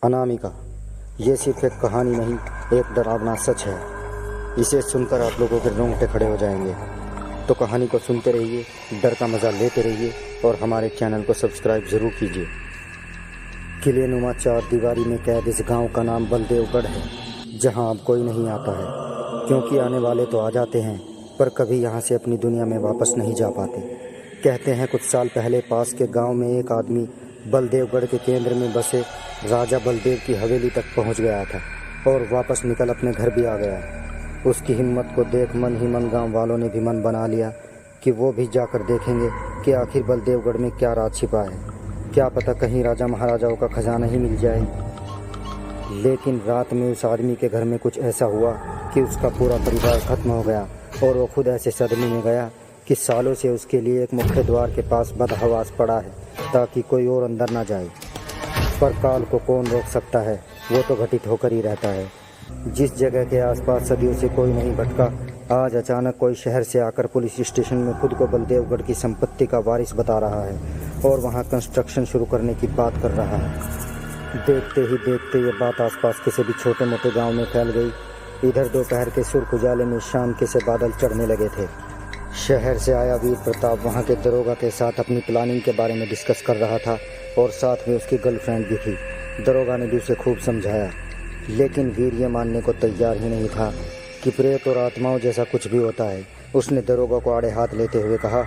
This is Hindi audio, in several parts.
अनामिका, ये सिर्फ एक कहानी नहीं, एक डरावना सच है। इसे सुनकर आप लोगों के रोंगटे खड़े हो जाएंगे। तो कहानी को सुनते रहिए, डर का मज़ा लेते रहिए और हमारे चैनल को सब्सक्राइब ज़रूर कीजिए। किले नुमा चार दीवारी में कैद इस गांव का नाम बलदेवगढ़ है, जहां अब कोई नहीं आता है, क्योंकि आने वाले तो आ जाते हैं पर कभी यहां से अपनी दुनिया में वापस नहीं जा पाते। कहते हैं कुछ साल पहले पास के गांव में एक आदमी बलदेवगढ़ के केंद्र में बसे राजा बलदेव की हवेली तक पहुंच गया था और वापस निकल अपने घर भी आ गया। उसकी हिम्मत को देख मन ही मन गांव वालों ने भी मन बना लिया कि वो भी जाकर देखेंगे कि आखिर बलदेवगढ़ में क्या राज छिपा है। क्या पता कहीं राजा महाराजाओं का खजाना ही मिल जाए। लेकिन रात में उस आदमी के घर में कुछ ऐसा हुआ कि उसका पूरा परिवार खत्म हो गया और वो खुद ऐसे सदमे में गया कि सालों से उसके लिए एक मुख्य द्वार के पास बदहवास पड़ा है ताकि कोई और अंदर ना जाए। पर काल को कौन रोक सकता है, वो तो घटित होकर ही रहता है। जिस जगह के आसपास सदियों से कोई नहीं भटका, आज अचानक कोई शहर से आकर पुलिस स्टेशन में खुद को बलदेवगढ़ की संपत्ति का वारिस बता रहा है और वहां कंस्ट्रक्शन शुरू करने की बात कर रहा है। देखते ही देखते ये बात आसपास के सभी छोटे मोटे गांव में फैल गई। इधर दोपहर के सुर्ख उजाले में शाम के से बादल चढ़ने लगे थे। शहर से आया वीर प्रताप वहां के दरोगा के साथ अपनी प्लानिंग के बारे में डिस्कस कर रहा था और साथ में उसकी गर्लफ्रेंड भी थी। दरोगा ने भी उसे खूब समझाया, लेकिन वीर ये मानने को तैयार ही नहीं था कि प्रेत और आत्माओं जैसा कुछ भी होता है। उसने दरोगा को आड़े हाथ लेते हुए कहा,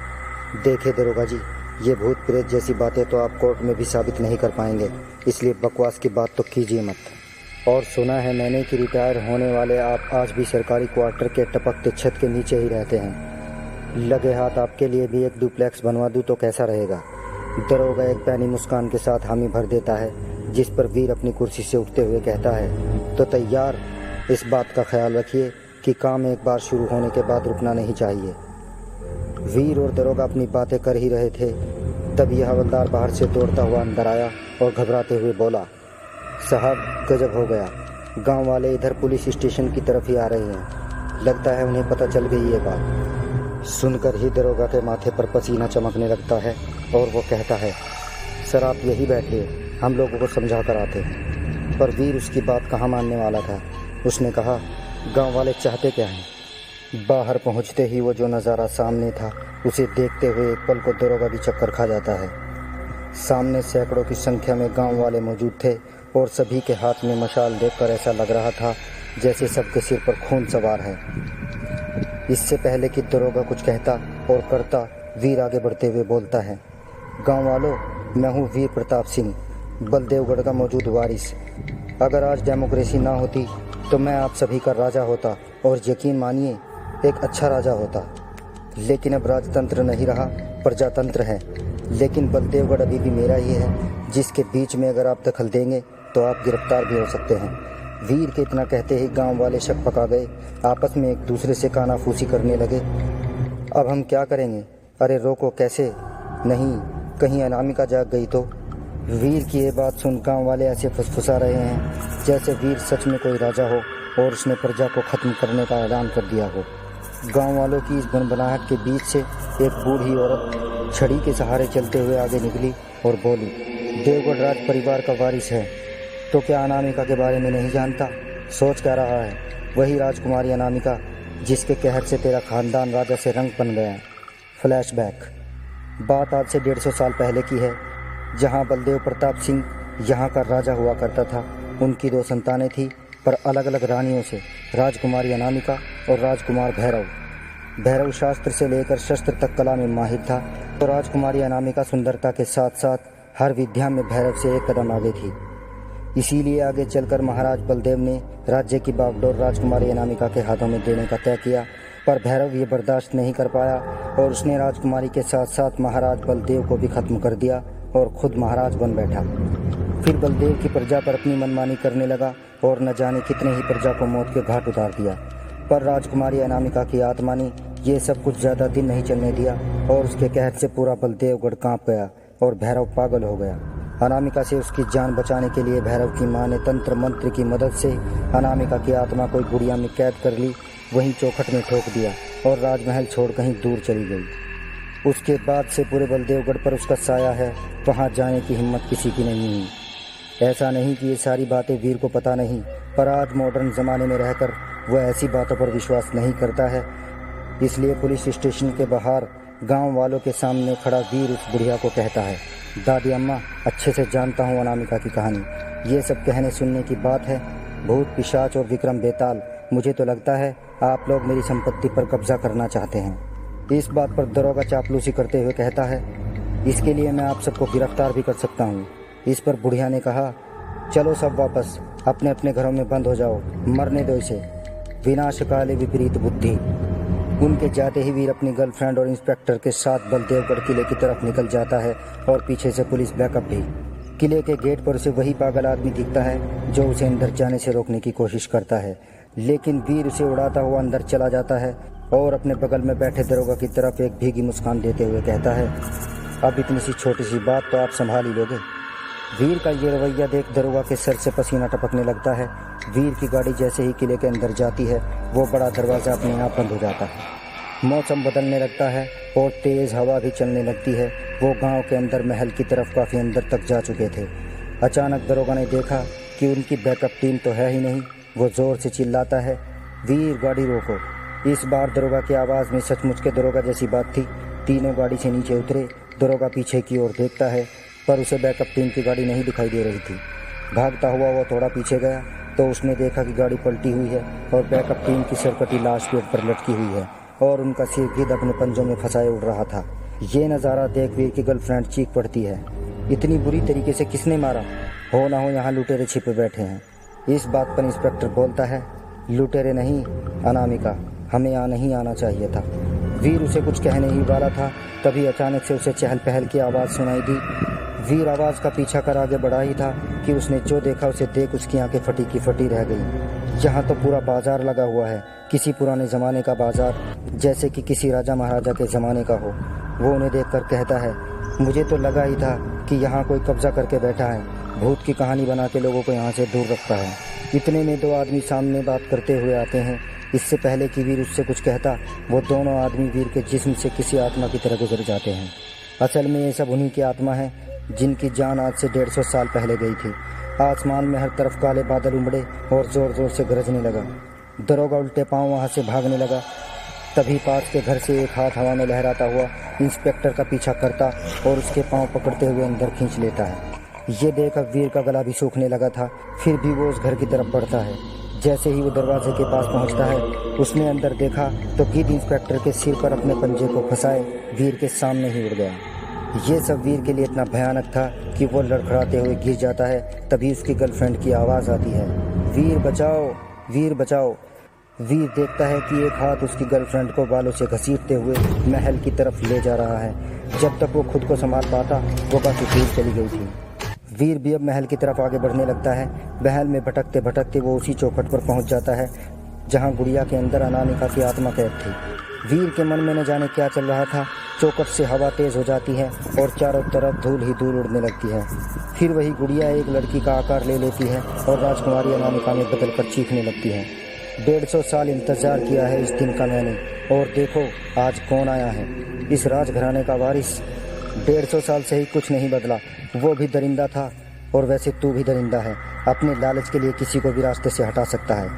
देखे दरोगा जी, ये भूत प्रेत जैसी बातें तो आप कोर्ट में भी साबित नहीं कर पाएंगे, इसलिए बकवास की बात तो कीजिए मत। और सुना है मैंने कि रिटायर होने वाले आप आज भी सरकारी क्वार्टर के टपकते छत के नीचे ही रहते हैं। लगे हाथ आपके लिए भी एक डुप्लेक्स बनवा दूं तो कैसा रहेगा। दरोगा एक पैनी मुस्कान के साथ हामी भर देता है, जिस पर वीर अपनी कुर्सी से उठते हुए कहता है, तो तैयार। इस बात का ख्याल रखिए कि काम एक बार शुरू होने के बाद रुकना नहीं चाहिए। वीर और दरोगा अपनी बातें कर ही रहे थे, तभी हवलदार बाहर से दौड़ता हुआ अंदर आया और घबराते हुए बोला, साहब गजब हो गया, गांव वाले इधर पुलिस स्टेशन की तरफ ही आ रहे हैं। लगता है उन्हें पता चल गई ये बात। सुनकर ही दरोगा के माथे पर पसीना चमकने लगता है और वो कहता है, सर आप यही बैठिए, हम लोगों को समझा कर आते हैं। पर वीर उसकी बात कहाँ मानने वाला था। उसने कहा, गांव वाले चाहते क्या हैं। बाहर पहुंचते ही वो जो नज़ारा सामने था उसे देखते हुए एक पल को दरोगा भी चक्कर खा जाता है। सामने सैकड़ों की संख्या में गांव वाले मौजूद थे और सभी के हाथ में मशाल देखकर ऐसा लग रहा था जैसे सबके सिर पर खून सवार है। इससे पहले कि दरोगा कुछ कहता और करता, वीर आगे बढ़ते हुए बोलता है, गांव वालों, मैं हूँ वीर प्रताप सिंह, बलदेवगढ़ का मौजूद वारिस। अगर आज डेमोक्रेसी ना होती तो मैं आप सभी का राजा होता और यकीन मानिए एक अच्छा राजा होता। लेकिन अब राजतंत्र नहीं रहा, प्रजातंत्र है। लेकिन बलदेवगढ़ अभी भी मेरा ही है, जिसके बीच में अगर आप दखल देंगे तो आप गिरफ्तार भी हो सकते हैं। वीर के इतना कहते ही गांव वाले शक पका गए, आपस में एक दूसरे से कानाफूसी करने लगे। अब हम क्या करेंगे, अरे रोको कैसे, नहीं कहीं अनामिका जाग गई तो। वीर की ये बात सुन गांव वाले ऐसे फुसफुसा रहे हैं जैसे वीर सच में कोई राजा हो और उसने प्रजा को खत्म करने का ऐलान कर दिया हो। गांव वालों की इस बनबनाहट के बीच से एक बूढ़ी औरत छड़ी के सहारे चलते हुए आगे निकली और बोली, देवगढ़ राज परिवार का वारिस है तो क्या अनामिका के बारे में नहीं जानता। सोच क्या रहा है, वही राजकुमारी अनामिका जिसके कहर से तेरा खानदान राजा से रंग बन गया। फ्लैशबैक। बात आज से 150 साल पहले की है, जहां बलदेव प्रताप सिंह यहाँ का राजा हुआ करता था। उनकी 2 संतानें थी, पर अलग अलग रानियों से, राजकुमारी अनामिका और राजकुमार भैरव। भैरव शास्त्र से लेकर शस्त्र तक कला में माहिर था, तो राजकुमारी अनामिका सुंदरता के साथ साथ हर विद्या में भैरव से एक कदम आगे थी। इसीलिए आगे चलकर महाराज बलदेव ने राज्य की बागडोर राजकुमारी अनामिका के हाथों में देने का तय किया। पर भैरव ये बर्दाश्त नहीं कर पाया और उसने राजकुमारी के साथ साथ महाराज बलदेव को भी खत्म कर दिया और खुद महाराज बन बैठा। फिर बलदेव की प्रजा पर अपनी मनमानी करने लगा और न जाने कितने ही प्रजा को मौत के घाट उतार दिया। पर राजकुमारी अनामिका की आत्मा ने ये सब कुछ ज़्यादा दिन नहीं चलने दिया और उसके कहर से पूरा बलदेवगढ़ कांप गया और भैरव पागल हो गया। अनामिका से उसकी जान बचाने के लिए भैरव की मां ने तंत्र मंत्र की मदद से अनामिका की आत्मा को गुड़िया में कैद कर ली, वहीं चौखट में ठोक दिया और राजमहल छोड़ कहीं दूर चली गई। उसके बाद से पूरे बलदेवगढ़ पर उसका साया है, वहां जाने की हिम्मत किसी की नहीं हुई। ऐसा नहीं कि ये सारी बातें वीर को पता नहीं, पर आज मॉडर्न ज़माने में रहकर वह ऐसी बातों पर विश्वास नहीं करता है। इसलिए पुलिस स्टेशन के बाहर गांव वालों के सामने खड़ा वीर उस बुढ़िया को कहता है, दादी अम्मा, अच्छे से जानता हूँ अनामिका की कहानी। ये सब कहने सुनने की बात है। भूत पिशाच और विक्रम बेताल, मुझे तो लगता है आप लोग मेरी संपत्ति पर कब्जा करना चाहते हैं। इस बात पर दरोगा चापलूसी करते हुए कहता है, इसके लिए मैं आप सबको गिरफ्तार भी कर सकता हूँ। इस पर बुढ़िया ने कहा, चलो सब वापस अपने अपने घरों में बंद हो जाओ, मरने दो इसे, विनाश काले विपरीत बुद्धि। उनके जाते ही वीर अपनी गर्लफ्रेंड और इंस्पेक्टर के साथ बलदेवगढ़ किले की तरफ निकल जाता है और पीछे से पुलिस बैकअप भी। किले के गेट पर उसे वही पागल आदमी दिखता है जो उसे अंदर जाने से रोकने की कोशिश करता है, लेकिन वीर उसे उड़ाता हुआ अंदर चला जाता है और अपने बगल में बैठे दरोगा की तरफ एक भीगी मुस्कान देते हुए कहता है, अब इतनी सी छोटी सी बात तो आप संभाल ही लोगे। वीर का ये रवैया देख दरोगा के सर से पसीना टपकने लगता है। वीर की गाड़ी जैसे ही किले के अंदर जाती है, वो बड़ा दरवाज़ा अपने आप बंद हो जाता है। मौसम बदलने लगता है और तेज़ हवा भी चलने लगती है। वो गांव के अंदर महल की तरफ काफ़ी अंदर तक जा चुके थे। अचानक दरोगा ने देखा कि उनकी बैकअप टीम तो है ही नहीं। वो ज़ोर से चिल्लाता है, वीर गाड़ी रोको। इस बार दरोगा की आवाज़ में सचमुच के दरोगा जैसी बात थी। तीनों गाड़ी से नीचे उतरे। दरोगा पीछे की ओर देखता है, पर उसे बैकअप टीम की गाड़ी नहीं दिखाई दे रही थी। भागता हुआ वो थोड़ा पीछे गया तो उसने देखा कि गाड़ी पलटी हुई है और बैकअप टीम की सरकटी लाश पेड़ पर लटकी हुई है और उनका सिर गिद्ध अपने पंजों में फंसाए उड़ रहा था। ये नज़ारा देख वीर की गर्लफ्रेंड चीख पड़ती है, इतनी बुरी तरीके से किसने मारा? हो ना हो यहाँ लुटेरे छिपे बैठे हैं। इस बात पर इंस्पेक्टर बोलता है, लुटेरे नहीं अनामिका, हमें यहाँ नहीं आना चाहिए था। वीर उसे कुछ कहने ही वाला था, तभी अचानक से उसे चहल पहल की आवाज़ सुनाई दी। वीर आवाज़ का पीछा कर आगे बढ़ा ही था कि उसने जो देखा उसे देख उसकी आंखें फटी की फटी रह गई। यहाँ तो पूरा बाजार लगा हुआ है, किसी पुराने ज़माने का बाजार, जैसे कि किसी राजा महाराजा के ज़माने का हो। वो उन्हें देखकर कहता है, मुझे तो लगा ही था कि यहाँ कोई कब्जा करके बैठा है, भूत की कहानी बना के लोगों को यहाँ से दूर रखता है। इतने में दो आदमी सामने बात करते हुए आते हैं। इससे पहले कि वीर उससे कुछ कहता, वो दोनों आदमी वीर के जिस्म से किसी आत्मा की तरह गुजर जाते हैं। असल में ये सब उन्हीं की आत्मा है जिनकी जान आज से 150 साल पहले गई थी। आसमान में हर तरफ काले बादल उमड़े और ज़ोर ज़ोर से गरजने लगा। दरोगा उल्टे पांव वहाँ से भागने लगा। तभी पास के घर से एक हाथ हवा में लहराता हुआ इंस्पेक्टर का पीछा करता और उसके पांव पकड़ते हुए अंदर खींच लेता है। ये देख अब वीर का गला भी सूखने लगा था, फिर भी वो उस घर की तरफ बढ़ता है। जैसे ही वो दरवाजे के पास पहुंचता है, उसने अंदर देखा तो गिद्ध इंस्पेक्टर के सिर पर अपने पंजे को फंसाए वीर के सामने ही उड़ गया। ये सब वीर के लिए इतना भयानक था कि वो लड़खड़ाते हुए गिर जाता है। तभी उसकी गर्लफ्रेंड की आवाज़ आती है, वीर बचाओ, वीर बचाओ। वीर देखता है कि एक हाथ उसकी गर्लफ्रेंड को बालों से घसीटते हुए महल की तरफ ले जा रहा है। जब तक वो खुद को संभाल पाता, वो काफ़ी दूर चली गई थी। वीर भी अब महल की तरफ आगे बढ़ने लगता है। महल में भटकते भटकते वो उसी चौखट पर पहुंच जाता है जहां गुड़िया के अंदर अनामिका की आत्मा कैद थी। वीर के मन में न जाने क्या चल रहा था। चौखट से हवा तेज़ हो जाती है और चारों तरफ धूल ही धूल उड़ने लगती है। फिर वही गुड़िया एक लड़की का आकार ले लेती है और राजकुमारी अनामिका में बदलकर चीखने लगती है। 150 साल इंतजार किया है इस दिन का मैंने, और देखो आज कौन आया है, इस राजघराने का वारिस। 150 साल से ही कुछ नहीं बदला। वो भी दरिंदा था और वैसे तू भी दरिंदा है। अपने लालच के लिए किसी को भी रास्ते से हटा सकता है।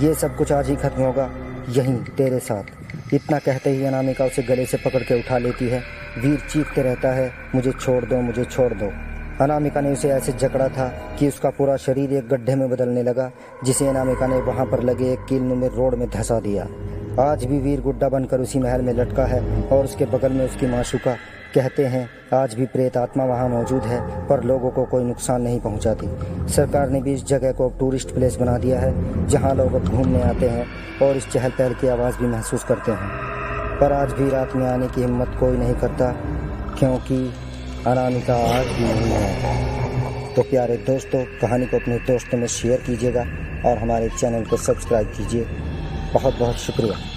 ये सब कुछ आज ही खत्म होगा, यहीं तेरे साथ। इतना कहते ही अनामिका उसे गले से पकड़ के उठा लेती है। वीर चीखते रहता है, मुझे छोड़ दो, मुझे छोड़ दो। अनामिका ने उसे ऐसे जकड़ा था कि उसका पूरा शरीर एक गड्ढे में बदलने लगा, जिसे अनामिका ने वहाँ पर लगे एक कील में रोड में धंसा दिया। आज भी वीर गुड्डा बनकर उसी महल में लटका है और उसके बगल में उसकी माशूका। कहते हैं आज भी प्रेत आत्मा वहाँ मौजूद है, पर लोगों को कोई नुकसान नहीं पहुँचाती। सरकार ने भी इस जगह को टूरिस्ट प्लेस बना दिया है, जहाँ लोग अब घूमने आते हैं और इस चहल पहल की आवाज़ भी महसूस करते हैं। पर आज भी रात में आने की हिम्मत कोई नहीं करता, क्योंकि अनामिका आज भी नहीं है। तो प्यारे दोस्तों, कहानी को अपने दोस्तों में शेयर कीजिएगा और हमारे चैनल को सब्सक्राइब कीजिए। बहुत बहुत शुक्रिया।